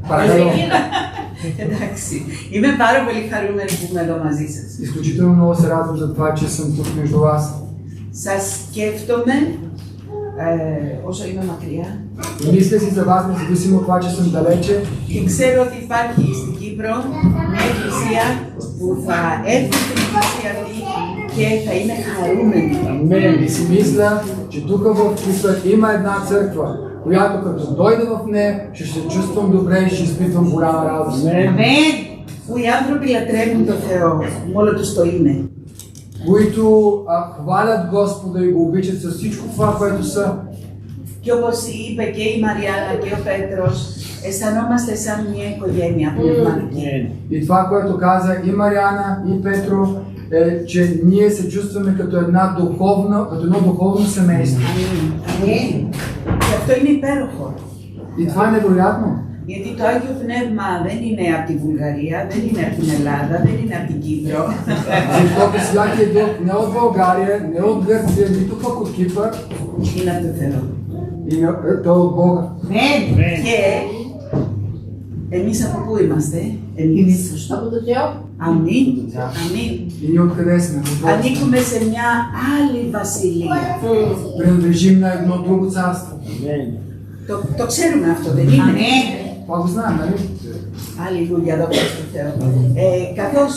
Παρακαλώ. Εντάξει. Είμαι πάρα πολύ χαρούμενη που είμαι εδώ μαζί σας. Изключително много се радвам за това, че съм тук между вас. Σας σκέφτομαι όσο είμαι μακριά. Мисля си за вас, независимо от това, че съм далече. Και ξέρω ότι υπάρχει στην Κύπρο μια εκκλησία που θα έρθει στην εκκλησία αυτή και θα είναι χαρούμενη. Амен. И си мисля, че тук в Кипър има една църква, която като дойда в нея, ще се чувствам добре и ще изпитвам голяма радост. Αμέν. Που οι άνθρωποι λατρεύουν τον Θεό, μόνο τους το είναι. Които хвалят Господа и го обичат с всичко това, което са. Και όπως είπε και η Μαριάννα και ο Πέτρος, αισθανόμαστε σαν μια οικογένεια πνευματική. И това, което каза и Мариана, и Петро, е, че ние се чувстваме като едно духовно семейство. Αμήν. Και αυτό είναι υπέροχο. И това е невероятно. Γιατί το Άγιο Πνεύμα δεν είναι από τη Βουλγαρία, δεν είναι από την Ελλάδα, δεν είναι από την Κύπρο. Защото Святия Дух не от България, не от Гърция, нито пък от Кипър. Είναι από τον Θεό. И той е от Бога. Και εμείς από πού είμαστε? Εμείς Από το Θεό. Αμήν. Αμήν. И ние откъде сме? От Бога. Ανήκουμε σε μια άλλη βασιλεία. Принадлежим на едно друго царство. Το ξέρουμε αυτό, δεν είναι? Това го знаем, нали? Αλληλούια, δόξα τω Θεώ. Καθώς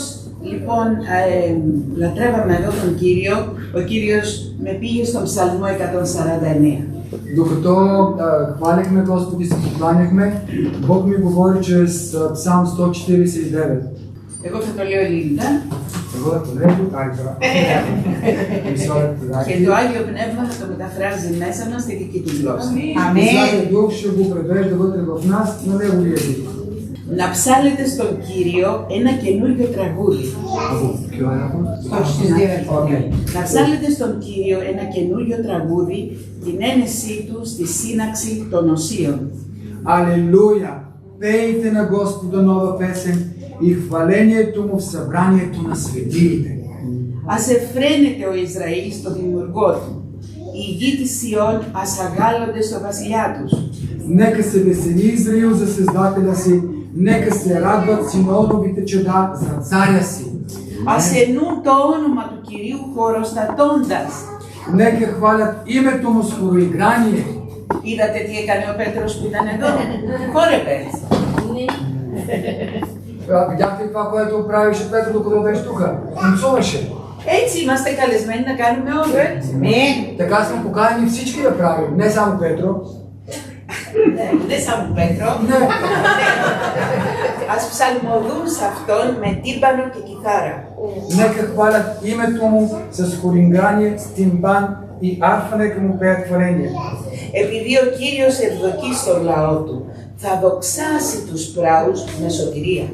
λοιπόν λατρεύαμε εδώ τον Κύριο, ο Κύριος με πήγε στον Ψαλμό 149. Докато хвалихме Господи и се покланяхме, Бог ми говори чрез Псалм 149. Εγώ θα το λέω ελληνικά. Εγώ θα το λέω, Και το Άγιο Πνεύμα θα το μεταφράζει μέσα μας στη δική του γλώσσα. Святия Дух ще го превежда вътре в нас на неговия език. Να ψάλετε στον Κύριο ένα καινούριο τραγούδι. Να ψάλετε στον Κύριο ένα καινούριο τραγούδι, την ένεσή του στη σύναξη των οσίων. Алелуя! Пейте на Господа нова песен и хвалението му в събранието на светиите. Ας εφραίνεται ο Ισραήλ στο δημιουργό του. Οι γη της Σιών ας αγάλλονται στο βασιλιά τους. Нека се весели Израил за Създателя си, нека се радват синоновите чеда за царя си. Ας ενούν το όνομα του Κυρίου χοροστατώντας. Нека хвалят името му с хороиграние. Είδατε τι έκανε ο Πέτρος που ήταν εδώ? Χόρεπε. Видяхте ли това, което правише Петро, докато беше тук? Танцуваше. Έτσι είμαστε καλεσμένοι να κάνουμε όλοι, έτσι. Така сме поканени всички да правим, не само Петро. Δεν σαν Πέτρο. Не. Ας ψαλμοδούν σε αυτόν με τύμπανο και κιθάρα. Нека хвалят името му с хоринграние, с тимбан и арфа, нека му пеят хваление. Επειδή ο Κύριος ευδοκεί στον λαό του, θα δοξάσει τους πράους με σωτηρία.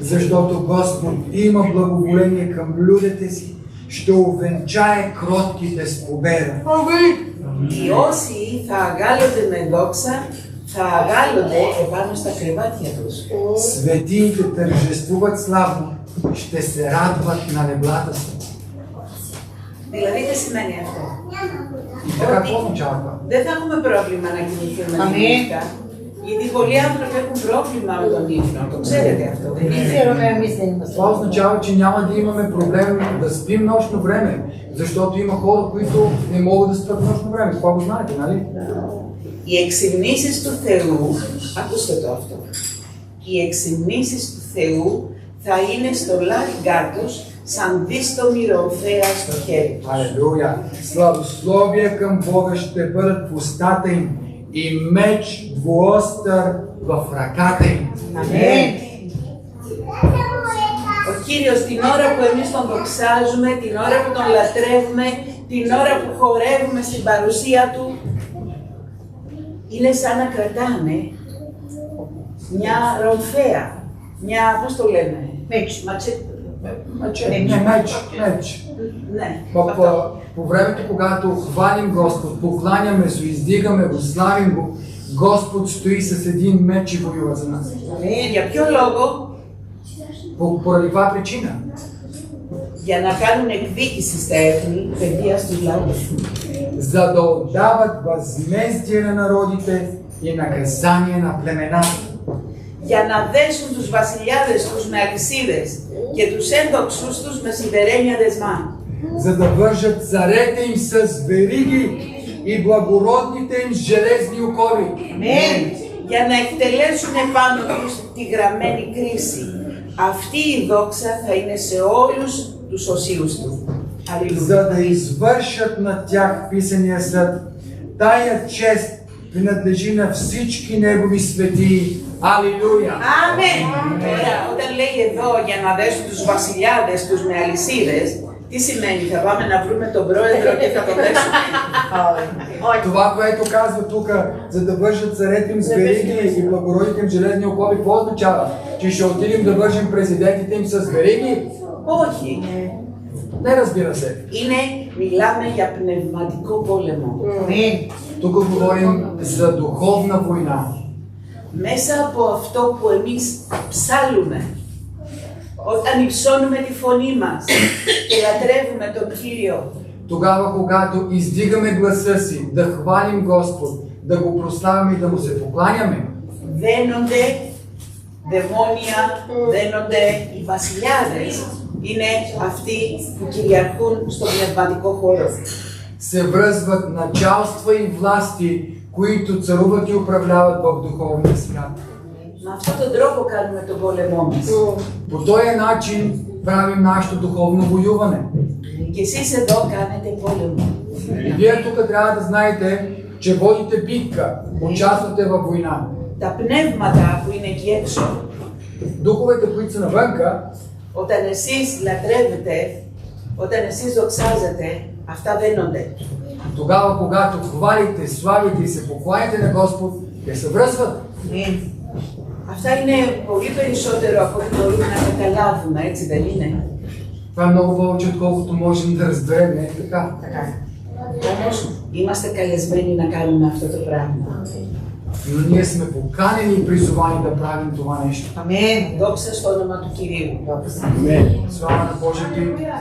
Защото Господ има благоволение към людите си, ще увенчае кротките с победа. Οι όσοι θα αγάλλονται με δόξα, θα αγάλλονται επάνω στα κρεβάτια τους. Светиите тържествуват славно, ще се радват на леглата си. Δηλαδή τι σημαίνει αυτό? Така какво означава това? Δεν θα έχουμε πρόβλημα να κοιμηθούμε νύχτα. Γιατί πολλοί άνθρωποι έχουν πρόβλημα με τον ύπνο. Το ξέρετε αυτό, δεν είναι? Това означава, че няма да имаме проблем да спим нощно време, защото има хора, които не могат да спят нощно време. Това го знаете, нали? Οι εξυμνήσεις του Θεού, ακούστε το αυτό, οι εξυμνήσεις του Θεού θα είναι στο λάρυγγά τους σαν δίστομη ρομφαία στο χέρι τους. Алелуя! Славословия към Бога ще бъдат в устата им и меч двуостър в ръката им. Αμέν. Ο Κύριος την ώρα που εμείς τον δοξάζουμε, την ώρα που τον λατρεύουμε, την ώρα που χορεύουμε στην παρουσία Του, είναι σαν να κρατάμε μια ρομφαία, μια, πώς το λέμε, Меч. Ναι, По времето, когато хвалим Господ, покланяме се, издигаме го, славим го, Господ стои с един меч и воюва за нас. Για ποιο λόγο? Поради каква причина? Για να κάνουν εκδίκηση στα έθνη, παιδεία στους λαούς. За да отдават възмездие на народите и наказание на племената. για να δέσουν τους βασιλιάδες τους με αλυσίδες και τους ένδοξους τους με σιδερένια δεσμά. За да вържат царете им с вериги и благородните им с железни окови. Για να εκτελέσουν επάνω τους τη γραμμένη κρίση. Αυτή η δόξα θα είναι σε όλους τους οσίους του. Αλληλούια. За да извършат на тях писания съд. Тая чест принадлежи на всички негови светии. Алилуя! Αμήν. Τώρα, όταν λέει εδώ για να δέσουν τους βασιλιάδες τους με αλυσίδες, τι σημαίνει, θα πάμε να βρούμε τον πρόεδρο και θα τον δέσουμε. Това, което казва тук, за да вържат царете им с вериги и благородите им железни окови, какво означава? Че ще отидем да вържим президентите им с вериги? Όχι. Не, разбира се. Είναι, μιλάμε για πνευματικό πόλεμο. Тук говорим за духовна война. Μέσα από αυτό που εμείς ψάλλουμε, όταν υψώνουμε τη φωνή μας και λατρεύουμε τον Κύριο, Тогава, когато издигаме гласа си, да хвалим Господ, да го прославяме и да му се покланяме, δένονται δαιμόνια, δένονται οι βασιλιάδες. Είναι αυτοί που κυριαρχούν στον πνευματικό χώρο. се връзват началства и власти, които царуват и управляват в духовния свят. Με αυτόν τον τρόπο κάνουμε τον πόλεμό μας. По този начин правим нашето духовно воюване. Και εσείς εδώ κάνετε πόλεμο. И вие тук трябва да знаете, че водите битка, участвате във война. Τα πνεύματα που είναι εκεί έξω, Духовете, които са навънка, όταν εσείς λατρεύετε, όταν εσείς δοξάζετε, αυτά δένονται. тогава, когато хвалите, славите и се покланяте на Господ, те се връзват. Αυτά είναι πολύ περισσότερο από ό,τι μπορούμε να καταλάβουμε, έτσι δεν είναι? Това е много повече, отколкото можем да разберем, не е така? Όμως είμαστε καλεσμένοι να κάνουμε αυτό το πράγμα. Но ние сме поканени и призовани да правим това нещо. Αμήν. Δόξα στο όνομα του Κυρίου. Амин. Слава на Божието име.